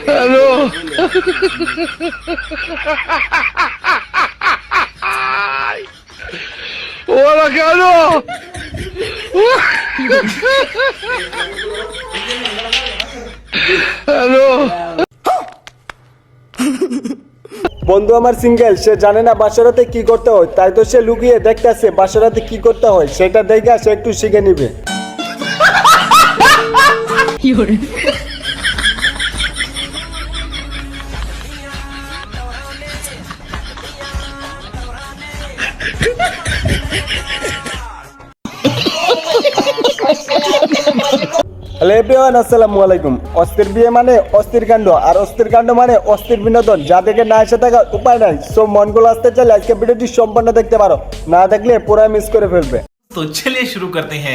Hello ওরা কেন hello বন্ধু আমার সিঙ্গেল, সে জানে না বাসরাতে কি করতে হয়, তাই তো সে লুকিয়ে দেখতেছে বাসরাতে কি করতে হয়, সেটা দেখে সে একটু শিখে নিবে। হ্যালো এভরিওয়ান, আসসালামু আলাইকুম। অস্থির বিয়ে মানে অস্থির কাণ্ড, আর অস্থির কাণ্ড মানে অস্থির বিনোদন, যা দেখে না এসে থাকার উপায় নাই। সো মনগুলো আসতে চাইলে আজকে ভিডিওটি সম্পূর্ণ দেখতে পারো, না দেখলে পুরো মিস করে ফেলবে। तो चलिए शुरू करते हैं।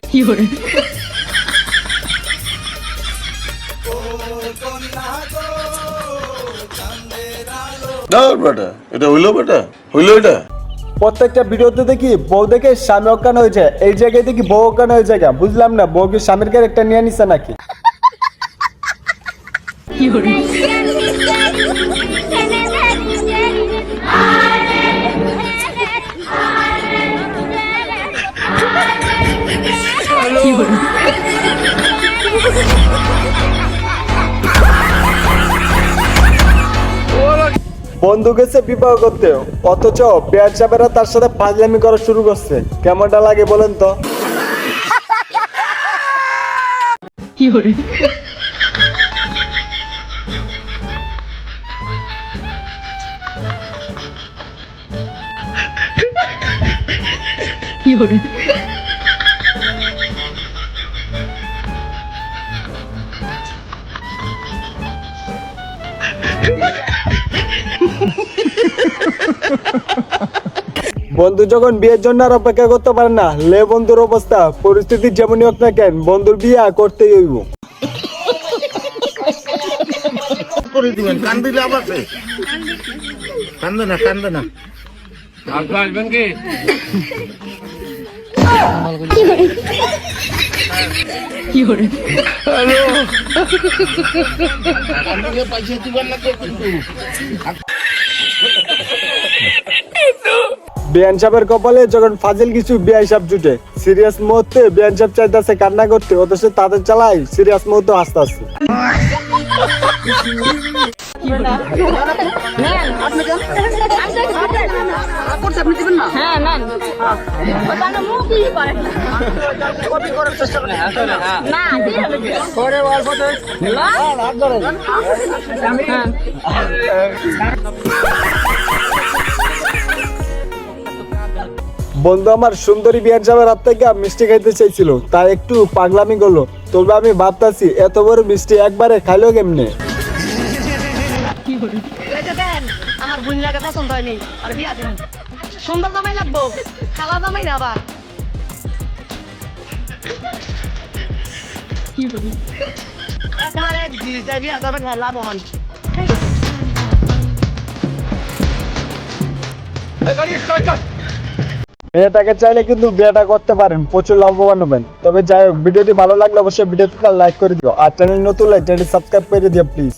না বেটা, এটা হইলো বেটা, হইলো এটা। প্রত্যেকটা ভিডিওতে দেখি বউ দেখে স্বামী অজ্ঞান হয়েছে, এই জায়গায় দেখি বউ অজ্ঞান হয়ে যায়। বুঝলাম না, বউ কি স্বামীর ক্যারেক্টার নিয়ে নিছে নাকি? বন্ধু গেছে বিবাহ করতে, অথচ বিয়ার চাপেরা তার সাথে ফাজলামি করা শুরু করছে। কেমনটা লাগে বলেন তো? বন্ধু যখন বিয়ের জন্য আর অপেক্ষা করতে পারে না, লে বন্ধুর অবস্থা। পরিস্থিতি যেমনই হোক না কেন, বন্ধুর বিয়ে করতেই হইব। করে দিবেন, কান দিলে আবার কান্দে না, কান্দে না। আসবেন কি হ্যালো বিয়ান সাহেবের কপালে যখন ফাজিল কিছু বিয়া হিসাব জুটে, সিরিয়াস মুহূর্তে বিয়ান সাহেব চাইতেছে কান্না করতে, অথচ তাদের চালায় সিরিয়াস মুহূর্তে হাসতে আসছে। বন্ধু আমার সুন্দরী বিয়ান সাহেবের হাত থেকে মিষ্টি খাইতে চাইছিল, তাই একটু পাগলামি করলো। তবে আমি ভাবতাছি এত বড় মিষ্টি একবারে খাইলো কেমনে? আমার বুনিয়াকে পছন্দ হয়নি, আর বিয়া দেন সুন্দর দামাই লাগবো, খালা দামাই না আবার। বিয়া দামের লাভ হন। মেয়েটাকে চাইলে কিন্তু বিয়েটা করতে পারেন, প্রচুর লাভবান হবেন। তবে যাই হোক, ভিডিওটি ভালো লাগলে অবশ্যই ভিডিওটি লাইক করে দিও, আর চ্যানেল নতুন হলে চ্যানেল সাবস্ক্রাইব করে দিও প্লিজ।